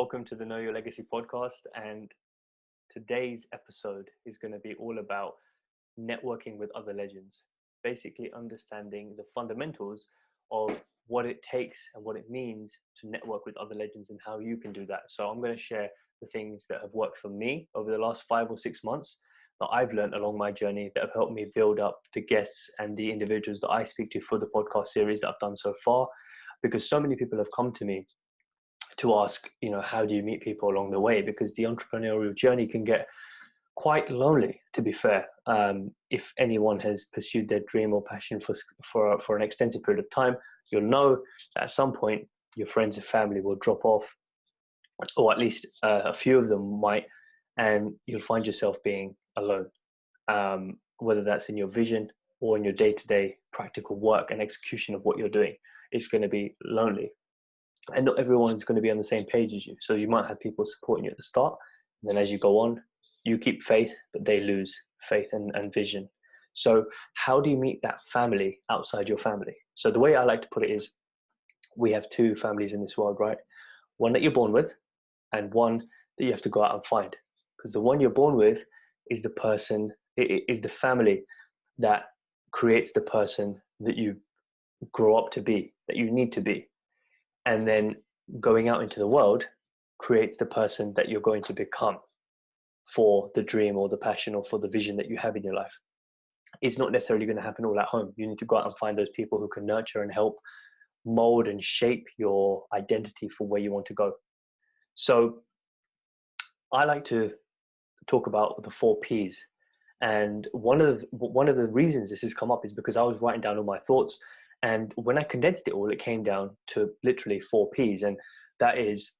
Welcome to the Know Your Legacy podcast. And today's episode is going to be all about networking with other legends, basically understanding the fundamentals of what it takes and what it means to network with other legends and how you can do that. So I'm going to share the things that have worked for me over the last 5 or 6 months that I've learned along my journey that have helped me build up the guests and the individuals that I speak to for the podcast series that I've done so far. Because so many people have come to me to ask, how do you meet people along the way? Because the entrepreneurial journey can get quite lonely, to be fair. If anyone has pursued their dream or passion for an extensive period of time, you'll know that at some point your friends and family will drop off, or at least a few of them might, and you'll find yourself being alone, whether that's in your vision or in your day-to-day practical work and execution of what you're doing. It's going to be lonely. And not everyone's going to be on the same page as you. So you might have people supporting you at the start. And then as you go on, you keep faith, but they lose faith and vision. So how do you meet that family outside your family? So the way I like to put it is, we have 2 families in this world, right? One that you're born with and one that you have to go out and find. Because the one you're born with is the person, it is the family that creates the person that you grow up to be, that you need to be. And then going out into the world creates the person that you're going to become for the dream or the passion or for the vision that you have in your life. It's not necessarily going to happen all at home. You need to go out and find those people who can nurture and help mold and shape your identity for where you want to go. So I like to talk about the 4 Ps. And one of the reasons this has come up is because I was writing down all my thoughts. And when I condensed it all, it came down to literally 4 Ps. And that is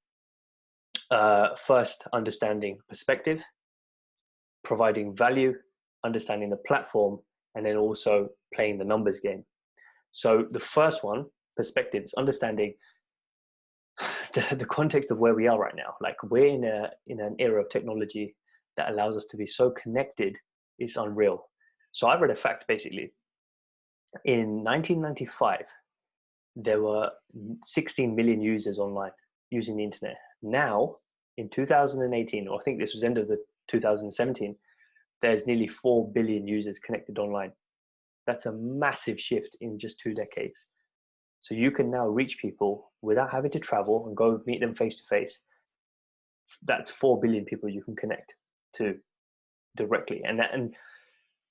first, understanding perspective, providing value, understanding the platform, and then also playing the numbers game. So the first one, perspective, is understanding the context of where we are right now. Like, we're in an era of technology that allows us to be so connected, it's unreal. So I read a fact, basically. In 1995, there were 16 million users online using the internet. Now, in 2018, or I think this was end of the 2017, there's nearly 4 billion users connected online. That's a massive shift in just 2 decades. So you can now reach people without having to travel and go meet them face to face. That's 4 billion people you can connect to directly. And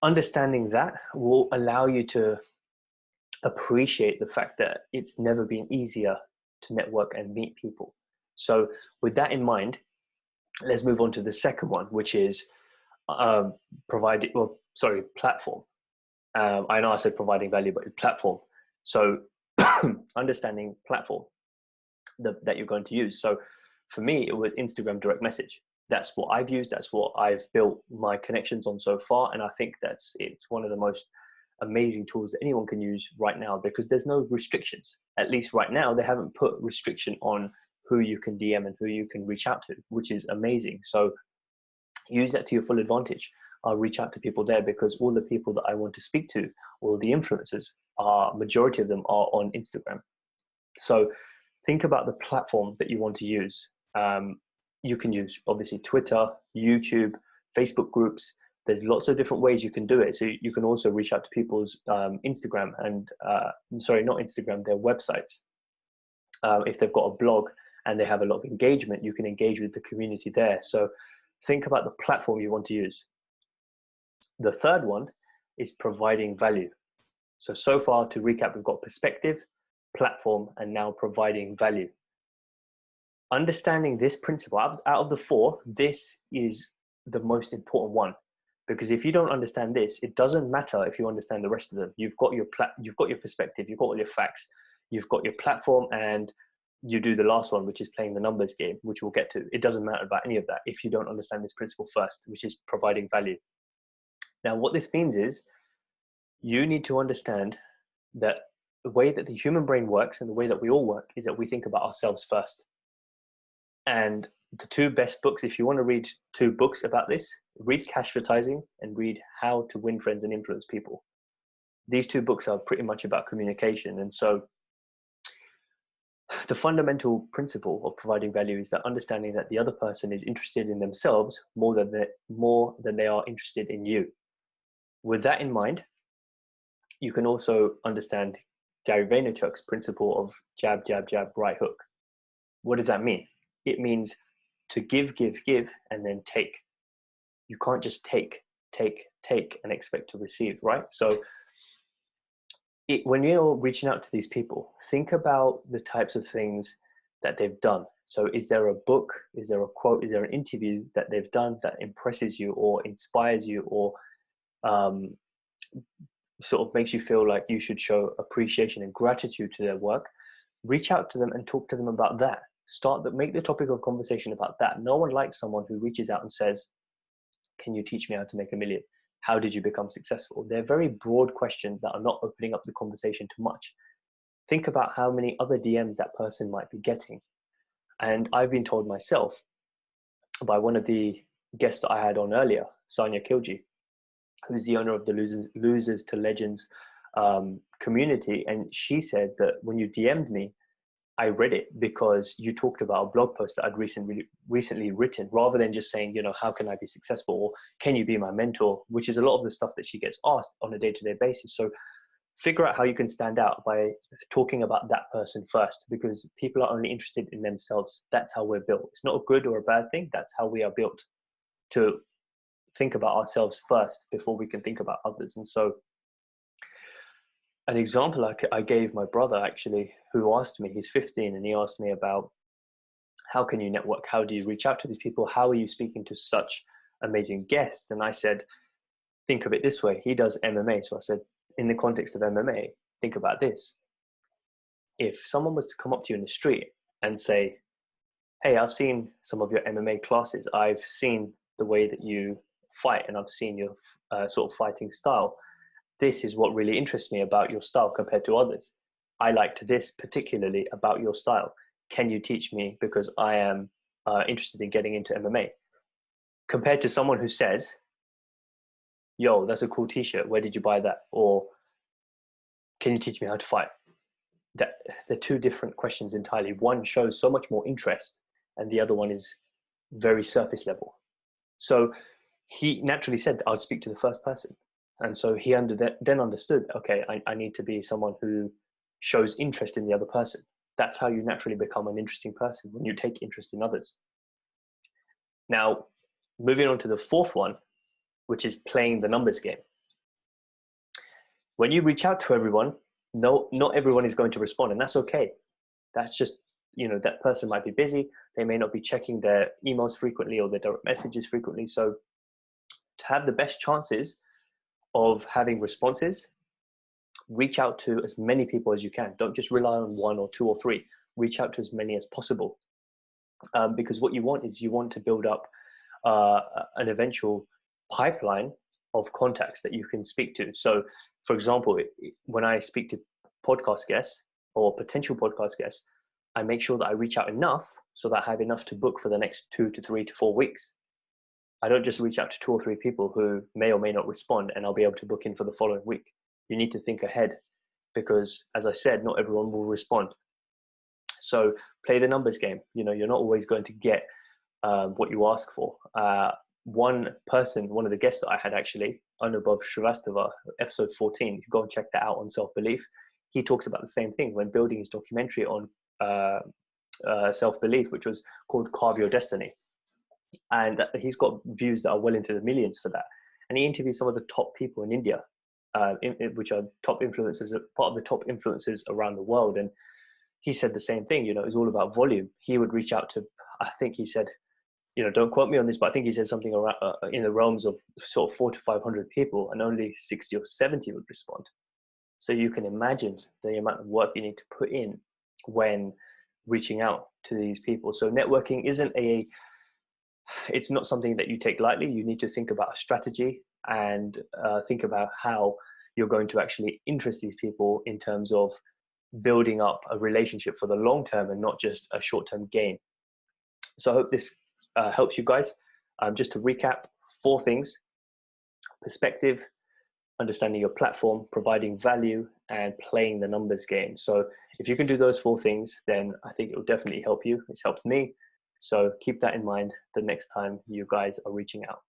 understanding that will allow you to appreciate the fact that it's never been easier to network and meet people. So with that in mind, let's move on to the second one, which is platform. I know I said providing value, but platform. So understanding platform that you're going to use. So for me, it was Instagram direct message. That's what I've used. That's what I've built my connections on so far. And I think it's one of the most amazing tools that anyone can use right now, because there's no restrictions. At least right now, they haven't put restriction on who you can DM and who you can reach out to, which is amazing. So use that to your full advantage. I'll reach out to people there because all the people that I want to speak to, all the influencers, majority of them are on Instagram. So think about the platform that you want to use. You can use, obviously, Twitter, YouTube, Facebook groups. There's lots of different ways you can do it. So you can also reach out to people's Instagram and, not Instagram, their websites. If they've got a blog and they have a lot of engagement, you can engage with the community there. So think about the platform you want to use. The third one is providing value. So far, to recap, we've got perspective, platform, and now providing value. Understanding this principle, out of the 4, this is the most important one. Because if you don't understand this, it doesn't matter if you understand the rest of them. You've got your perspective, you've got all your facts, you've got your platform, and you do the last one, which is playing the numbers game, which we'll get to. It doesn't matter about any of that if you don't understand this principle first, which is providing value. Now, what this means is you need to understand that the way that the human brain works and the way that we all work is that we think about ourselves first. And the 2 best books, if you want to read 2 books about this, read Cashvertising and read How to Win Friends and Influence People. These 2 books are pretty much about communication. And so the fundamental principle of providing value is that understanding that the other person is interested in themselves more than they are interested in you. With that in mind, you can also understand Gary Vaynerchuk's principle of jab, jab, jab, right hook. What does that mean? It means to give, give, give, and then take. You can't just take, take, take, and expect to receive, right? So when you're reaching out to these people, think about the types of things that they've done. So is there a book, is there a quote, is there an interview that they've done that impresses you or inspires you or sort of makes you feel like you should show appreciation and gratitude to their work? Reach out to them and talk to them about that. Make the topic of conversation about that. No one likes someone who reaches out and says, can you teach me how to make $1 million? How did you become successful? They're very broad questions that are not opening up the conversation too much. Think about how many other DMs that person might be getting. And I've been told myself by one of the guests that I had on earlier, Sanya Kilji, who's the owner of the Losers to Legends community. And she said that when you DM'd me, I read it because you talked about a blog post that I'd recently written, rather than just saying, how can I be successful? Or can you be my mentor? Which is a lot of the stuff that she gets asked on a day-to-day basis. So figure out how you can stand out by talking about that person first, because people are only interested in themselves. That's how we're built. It's not a good or a bad thing. That's how we are built, to think about ourselves first before we can think about others. And so an example I gave my brother, actually, who asked me, he's 15, and he asked me about how can you network? How do you reach out to these people? How are you speaking to such amazing guests? And I said, think of it this way. He does MMA. So I said, in the context of MMA, think about this. If someone was to come up to you in the street and say, hey, I've seen some of your MMA classes. I've seen the way that you fight, and I've seen your sort of fighting style. This is what really interests me about your style compared to others. I liked this particularly about your style. Can you teach me, because I am interested in getting into MMA? Compared to someone who says, yo, that's a cool t-shirt, where did you buy that? Or can you teach me how to fight? They're two different questions entirely. One shows so much more interest, and the other one is very surface level. So he naturally said, I'll speak to the first person. And so he then understood, okay, I need to be someone who shows interest in the other person. That's how you naturally become an interesting person, when you take interest in others. Now, moving on to the fourth one, which is playing the numbers game. When you reach out to everyone, not everyone is going to respond, and that's okay. That's just, that person might be busy. They may not be checking their emails frequently or their direct messages frequently. So to have the best chances of having responses, reach out to as many people as you can. Don't just rely on one or two or three. Reach out to as many as possible, because what you want is to build up an eventual pipeline of contacts that you can speak to. So, for example, when I speak to podcast guests or potential podcast guests, I make sure that I reach out enough so that I have enough to book for the next 2 to 3 to 4 weeks. I don't just reach out to 2 or 3 people who may or may not respond and I'll be able to book in for the following week. You need to think ahead, because, as I said, not everyone will respond. So play the numbers game. You're not always going to get what you ask for. One of the guests that I had, actually, Anubhav Shrivastava, episode 14, you can go and check that out on self-belief. He talks about the same thing when building his documentary on self-belief, which was called Carve Your Destiny. And he's got views that are well into the millions for that. And he interviewed some of the top people in India, which are top influencers, part of the top influencers around the world. And he said the same thing, it's all about volume. He would reach out to, I think he said, don't quote me on this, but I think he said something around in the realms of sort of 400 to 500 people, and only 60 or 70 would respond. So you can imagine the amount of work you need to put in when reaching out to these people. So networking it's not something that you take lightly. You need to think about a strategy and think about how you're going to actually interest these people in terms of building up a relationship for the long term and not just a short-term gain. So I hope this helps you guys. Just to recap, 4 things: perspective, understanding your platform, providing value, and playing the numbers game. So if you can do those four things, then I think it will definitely help you. It's helped me. So keep that in mind the next time you guys are reaching out.